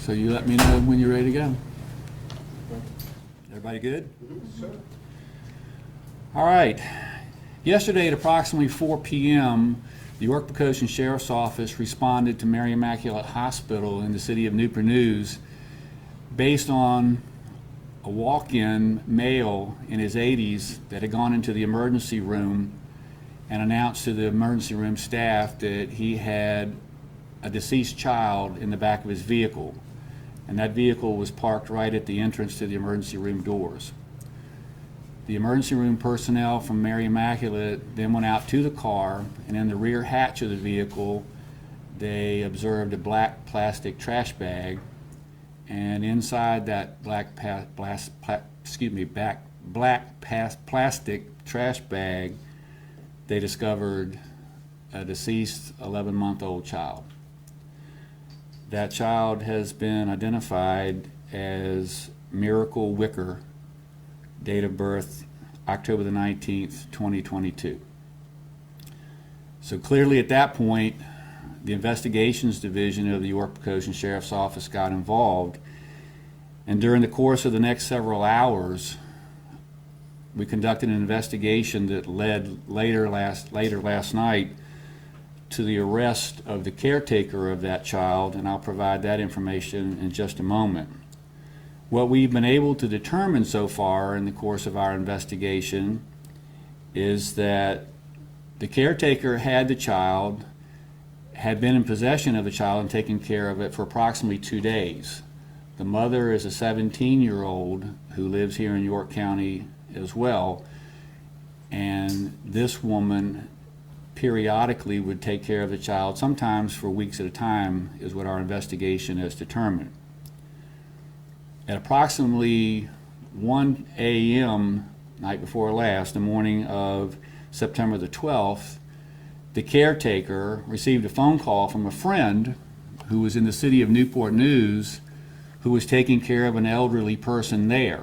So you let me know when you're ready to go. Everybody good? Sure. All right. Yesterday at approximately 4 p.m., the York-Poquoson Sheriff's Office responded to Mary Immaculate Hospital in the city of Newport News based on a walk-in male in his 80s that had gone into the emergency room and announced to the emergency room staff that he had a deceased child in the back of his vehicle, and that vehicle was parked right at the entrance to the emergency room doors. The emergency room personnel from Mary Immaculate then went out to the car, and in the rear hatch of the vehicle they observed a black plastic trash bag, and inside that black plastic trash bag they discovered a deceased 11-month-old child. That child has been identified as Miracle Wicker, date of birth October the 19th, 2022. So clearly at that point, the investigations division of the York-Poquoson Sheriff's Office got involved, and during the course of the next several hours, we conducted an investigation that led later last night to the arrest of the caretaker of that child, and I'll provide that information in just a moment. What we've been able to determine so far in the course of our investigation is that the caretaker had the child, had been in possession of the child and taken care of it for approximately 2 days. The mother is a 17-year-old who lives here in York County as well, and this woman periodically would take care of the child, sometimes for weeks at a time, is what our investigation has determined. At approximately 1 a.m. night before last, the morning of September the 12th, the caretaker received a phone call from a friend who was in the city of Newport News who was taking care of an elderly person there.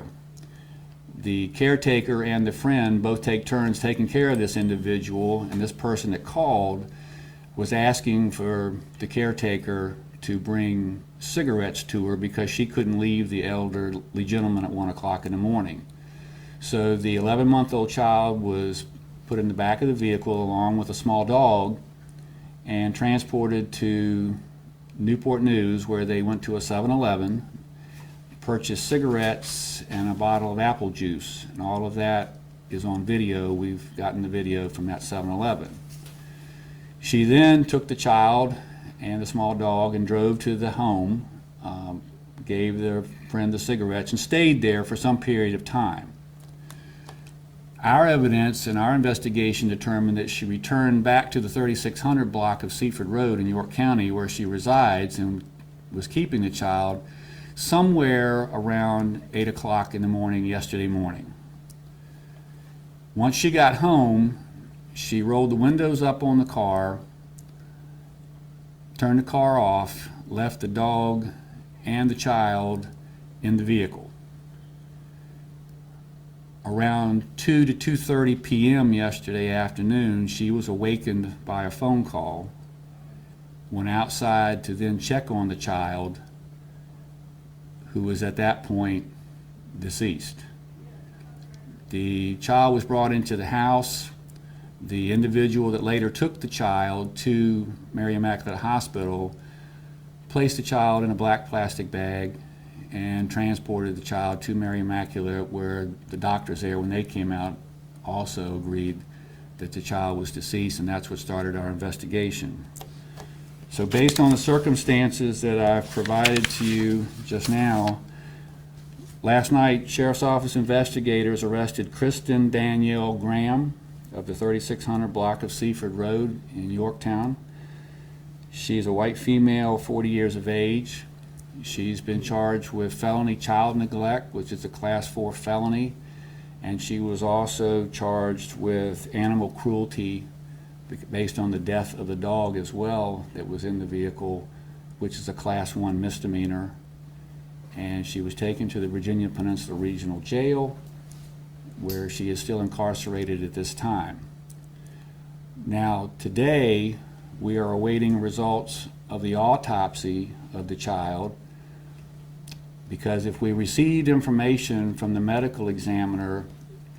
The caretaker and the friend both take turns taking care of this individual, and this person that called was asking for the caretaker to bring cigarettes to her because she couldn't leave the elderly gentleman at 1 o'clock in the morning. So the 11-month-old child was put in the back of the vehicle along with a small dog and transported to Newport News, where they went to a 7-Eleven, purchased cigarettes and a bottle of apple juice, and all of that is on video. We've gotten the video from that 7-Eleven. She then took the child and the small dog and drove to the home, gave their friend the cigarettes, and stayed there for some period of time. Our evidence and our investigation determined that she returned back to the 3600 block of Seaford Road in York County, where she resides, and was keeping the child somewhere around 8 o'clock in the morning yesterday morning. Once she got home, she rolled the windows up on the car, turned the car off, left the dog and the child in the vehicle. Around 2 to 2:30 p.m. yesterday afternoon, she was awakened by a phone call, went outside to then check on the child, who was at that point deceased. The child was brought into the house. The individual that later took the child to Mary Immaculate Hospital placed the child in a black plastic bag and transported the child to Mary Immaculate, where the doctors there, when they came out, also agreed that the child was deceased, and that's what started our investigation. So based on the circumstances that I've provided to you just now, last night Sheriff's Office investigators arrested Kristen Graham of the 3600 block of Seaford Road in Yorktown. She's a white female, 40 years of age. She's been charged with felony child neglect, which is a class 4 felony, and she was also charged with animal cruelty based on the death of the dog as well that was in the vehicle, which is a class 1 misdemeanor. And she was taken to the Virginia Peninsula Regional Jail, where she is still incarcerated at this time. Now today We are awaiting results of the autopsy of the child, because if we received information from the medical examiner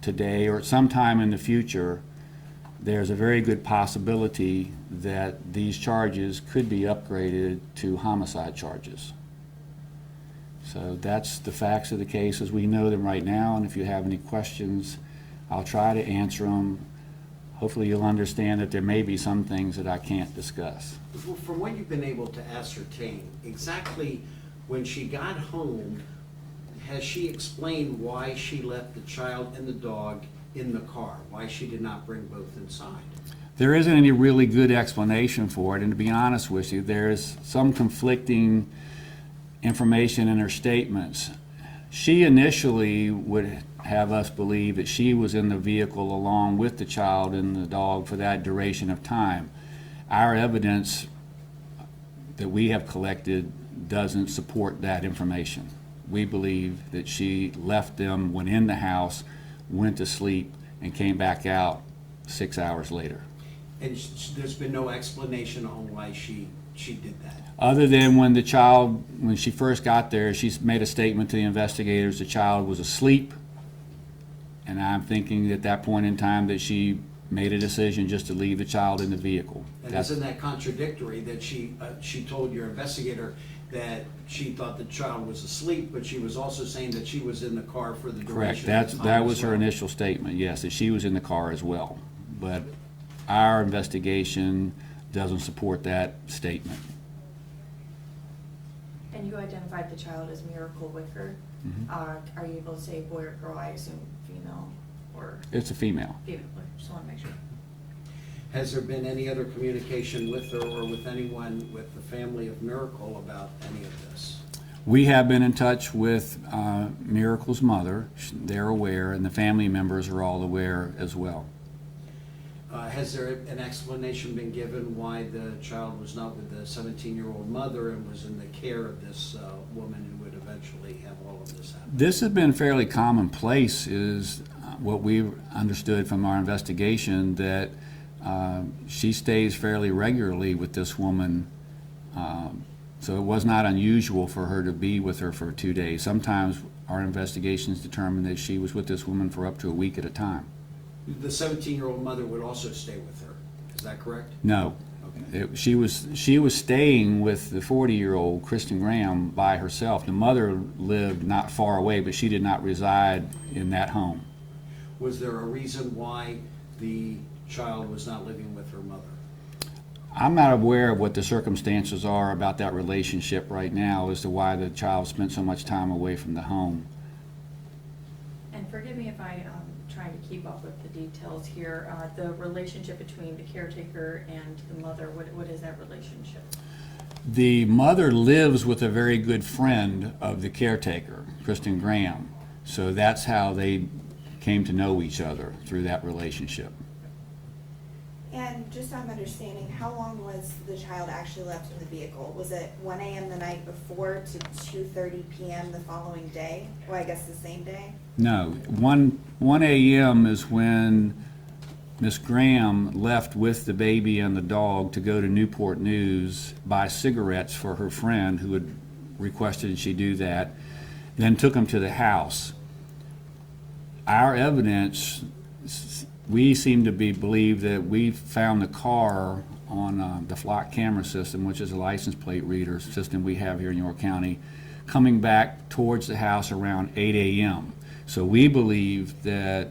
today or sometime in the future, there's a very good possibility that these charges could be upgraded to homicide charges. So that's the facts of the case as we know them right now, and if you have any questions, I'll try to answer them. Hopefully you'll understand that there may be some things that I can't discuss. From what you've been able to ascertain, exactly when she got home, has she explained why she left the child and the dog in the car? Why she did not bring both inside? There isn't any really good explanation for it, and to be honest with you, there's some conflicting information in her statements. She initially would have us believe that she was in the vehicle along with the child and the dog for that duration of time. Our evidence that we have collected doesn't support that information. We believe that she left them, went in the house, went to sleep, and came back out 6 hours later. And there's been no explanation on why she did that? Other than when she first got there, she made a statement to the investigators the child was asleep, and I'm thinking at that point in time that she made a decision just to leave the child in the vehicle. And isn't that contradictory that she told your investigator that she thought the child was asleep, but she was also saying that she was in the car for the duration Correct. of the time That was as her well? initial statement, yes, that she was in the car as well. But our investigation doesn't support that statement. And you identified the child as Miracle Wicker. Are you able to say boy or girl? I assume female or It's a female. female. Just want to make sure. Has there been any other communication with her or with anyone with the family of Miracle about any of this? We have been in touch with Miracle's mother. They're aware, and the family members are all aware as well. Has there an explanation been given why the child was not with the 17-year-old mother and was in the care of this woman who would eventually have all of this happen? This has been fairly commonplace, is what we've understood from our investigation, that she stays fairly regularly with this woman. So it was not unusual for her to be with her for 2 days. Sometimes our investigations determined that she was with this woman for up to a week at a time. The 17-year-old mother would also stay with her. Is that correct? No. Okay. She was staying with the 40-year-old Kristen Graham by herself. The mother lived not far away, but she did not reside in that home. Was there a reason why the child was not living with her mother? I'm not aware of what the circumstances are about that relationship right now as to why the child spent so much time away from the home. And forgive me if I'm trying to keep up with the details here. The relationship between the caretaker and the mother, what is that relationship? The mother lives with a very good friend of the caretaker, Kristen Graham. So that's how they came to know each other, through that relationship. And just so I'm understanding, how long was the child actually left in the vehicle? Was it 1 a.m. the night before to 2:30 p.m. the following day? Well, I guess the same day? No, 1 a.m. is when Miss Graham left with the baby and the dog to go to Newport News, buy cigarettes for her friend who had requested she do that, then took them to the house. Our evidence, we seem to believe that we found the car on the flock camera system, which is a license plate reader system we have here in York County, coming back towards the house around 8 a.m. So we believe that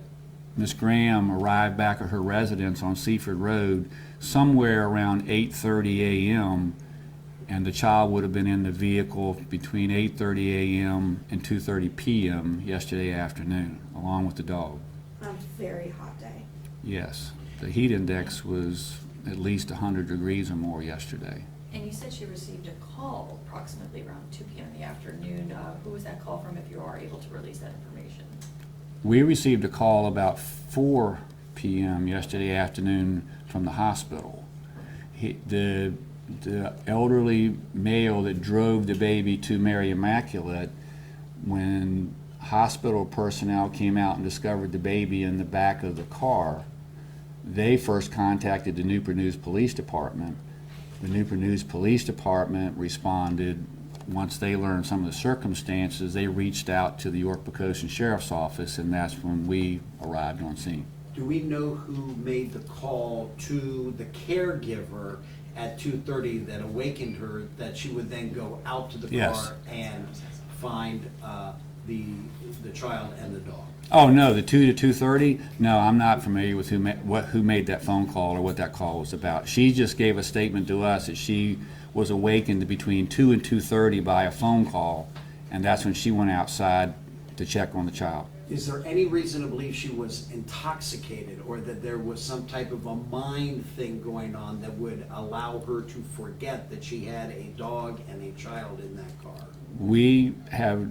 Miss Graham arrived back at her residence on Seaford Road somewhere around 8:30 a.m. and the child would have been in the vehicle between 8:30 a.m. and 2:30 p.m. yesterday afternoon, along with the dog. On a very hot day. Yes, the heat index was at least 100 degrees or more yesterday. And you said she received a call approximately around 2 p.m. in the afternoon. Who was that call from, if you are able to release that information? We received a call about 4 p.m. yesterday afternoon from the hospital. The elderly male that drove the baby to Mary Immaculate, when hospital personnel came out and discovered the baby in the back of the car, they first contacted the Newport News Police Department. the Newport News Police Department responded. Once they learned some of the circumstances, they reached out to the York-Poquoson Sheriff's Office, and that's when we arrived on scene. Do we know who made the call to the caregiver at 2:30 that awakened her, that she would then go out to the Yes. car and find the child and the dog? Oh, no, the 2 to 2:30? No, I'm not familiar with who made that phone call or what that call was about. She just gave a statement to us that she was awakened between 2 and 2:30 by a phone call, and that's when she went outside to check on the child. Is there any reason to believe she was intoxicated, or that there was some type of a mind thing going on that would allow her to forget that she had a dog and a child in that car? We have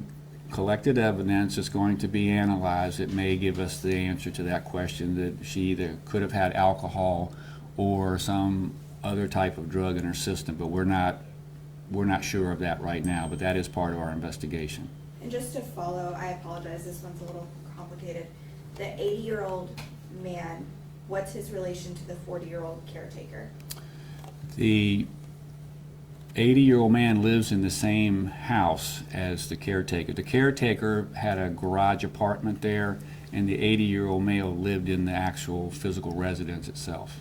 collected evidence that's going to be analyzed that may give us the answer to that question, that she either could have had alcohol or some other type of drug in her system, but we're not sure of that right now, but that is part of our investigation. And just to follow, I apologize, this one's a little complicated. The 80-year-old man, what's his relation to the 40-year-old caretaker? The 80-year-old man lives in the same house as the caretaker. The caretaker had a garage apartment there, and the 80-year-old male lived in the actual physical residence itself.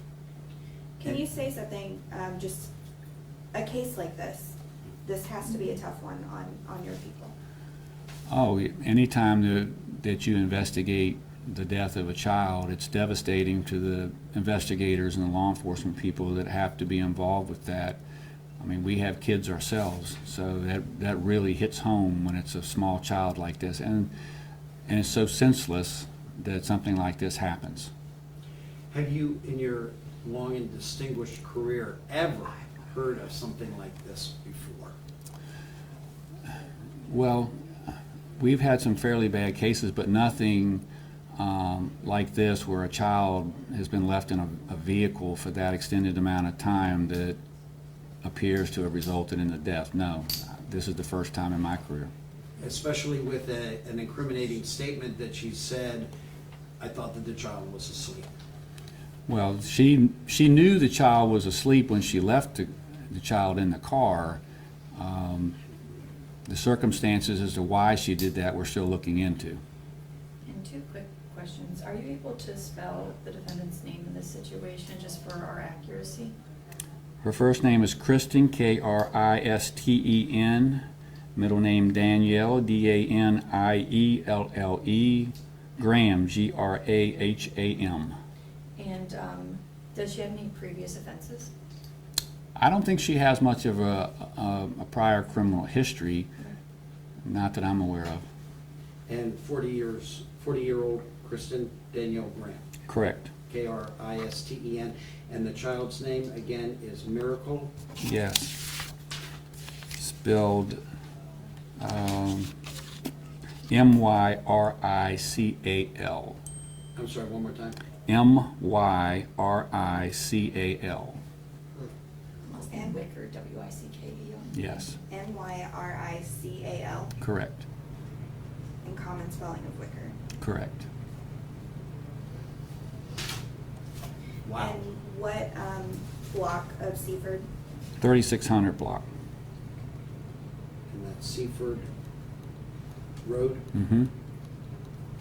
Can you say something, just a case like this has to be a tough one on your people? Oh, anytime that you investigate the death of a child, it's devastating to the investigators and the law enforcement people that have to be involved with that. I mean, we have kids ourselves, so that really hits home when it's a small child like this, and it's so senseless that something like this happens. Have you, in your long and distinguished career, ever heard of something like this before? Well, we've had some fairly bad cases, but nothing like this where a child has been left in a vehicle for that extended amount of time that appears to have resulted in the death. No, this is the first time in my career. Especially with an incriminating statement that she said, "I thought that the child was asleep." Well, she knew the child was asleep when she left the child in the car. The circumstances as to why she did that we're still looking into. And two quick questions. Are you able to spell the defendant's name in this situation just for our accuracy? Her first name is Kristen, Kristen. Middle name Danielle, Danielle. Graham, Graham. And does she have any previous offenses? I don't think she has much of a prior criminal history, not that I'm aware of. And 40-year-old Kristen Danielle Graham. Correct. Kristen. And the child's name, again, is Miracle? Yes. Spelled Myrical. I'm sorry, one more time. Myrical. And Wicker, Wickel. Yes, Myrical, correct, in common spelling of Wicker. correct. Wow. And what block of Seaford? 3600 block. And that's Seaford Road? Mm-hmm.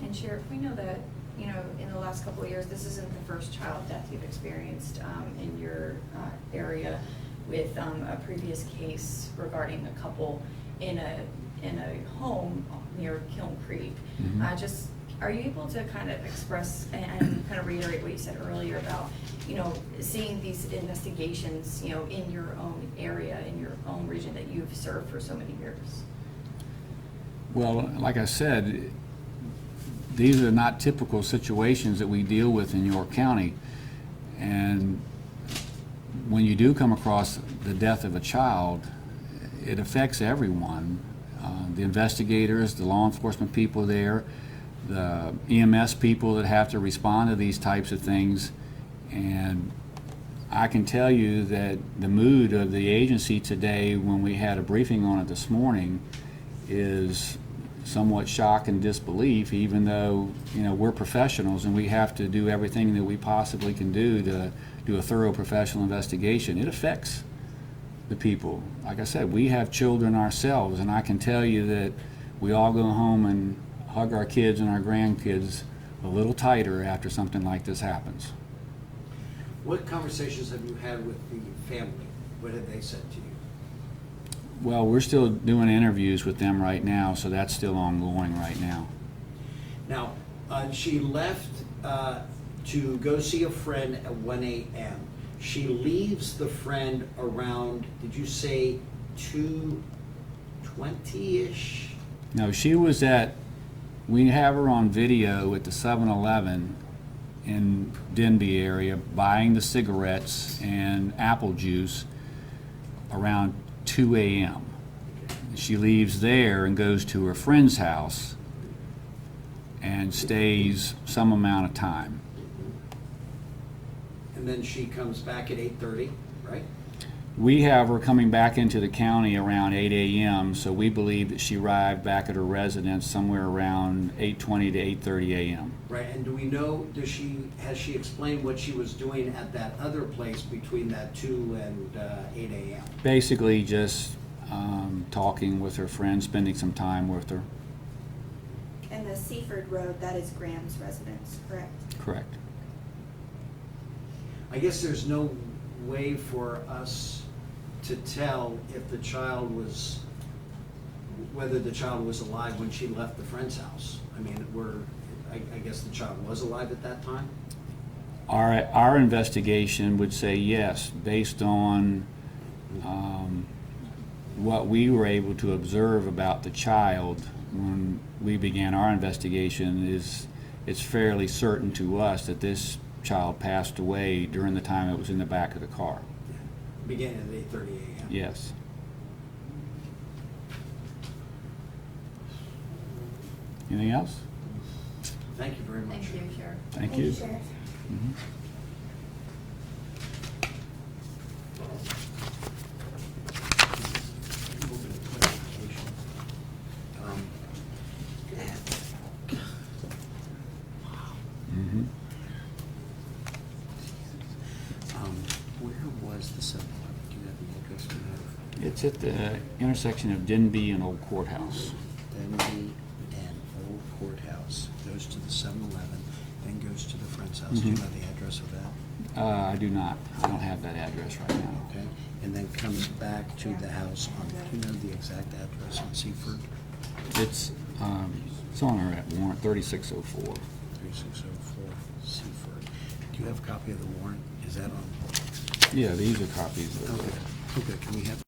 And Sheriff, we know that, in the last couple of years, this isn't the first child death you've experienced in your area, with a previous case regarding a couple in a home near Kiln Creek. Mhm. Are you able to kind of express and kind of reiterate what you said earlier about, seeing these investigations, in your own area, in your own region that you've served for so many years? Well, like I said, these are not typical situations that we deal with in York County. And when you do come across the death of a child, it affects everyone. The investigators, the law enforcement people there, the EMS people that have to respond to these types of things. And I can tell you that the mood of the agency today, when we had a briefing on it this morning, is somewhat shock and disbelief, even though we're professionals and we have to do everything that we possibly can do to do a thorough professional investigation. It affects the people. Like I said, we have children ourselves, and I can tell you that we all go home and hug our kids and our grandkids a little tighter after something like this happens. What conversations have you had with the family? What have they said to you? Well, we're still doing interviews with them right now, so that's still ongoing right now. Now, she left to go see a friend at 1 a.m. She leaves the friend around, did you say 2:20-ish? No, she was we have her on video at the 7-Eleven in Denby area buying the cigarettes and apple juice around 2 a.m. She leaves there and goes to her friend's house and stays some amount of time. And then she comes back at 8:30, right? We have her coming back into the county around 8 a.m., so we believe that she arrived back at her residence somewhere around 8:20 to 8:30 a.m. Right, and do we know, has she explained what she was doing at that other place between that 2 and 8 a.m.? Basically just talking with her friend, spending some time with her. And the Seaford Road, that is Graham's residence, correct? Correct. I guess there's no way for us to tell if whether the child was alive when she left the friend's house. I mean, I guess the child was alive at that time? Our investigation would say yes, based on what we were able to observe about the child when we began our investigation. It's fairly certain to us that this child passed away during the time it was in the back of the car. Beginning at 8:30 a.m. Yes. Anything else? Thank you very much. Thank you, Sheriff. Thank you. Sheriff. Mhm. Mhm. Where was the 7-Eleven? Do you have the address we have? It's at the intersection of Denby and Old Courthouse. Denby and Old Courthouse. Goes to the 7-Eleven, then goes to the friend's house. Do you Mhm. know the address of that? I do not. I don't have that address right now. Okay. And then comes back to the house on, do you know the exact address on Seaford? It's on our warrant 3604. 3604 Seaford. Do you have a copy of the warrant? Is that on? Yeah, these are copies of it. Okay. Okay, can we have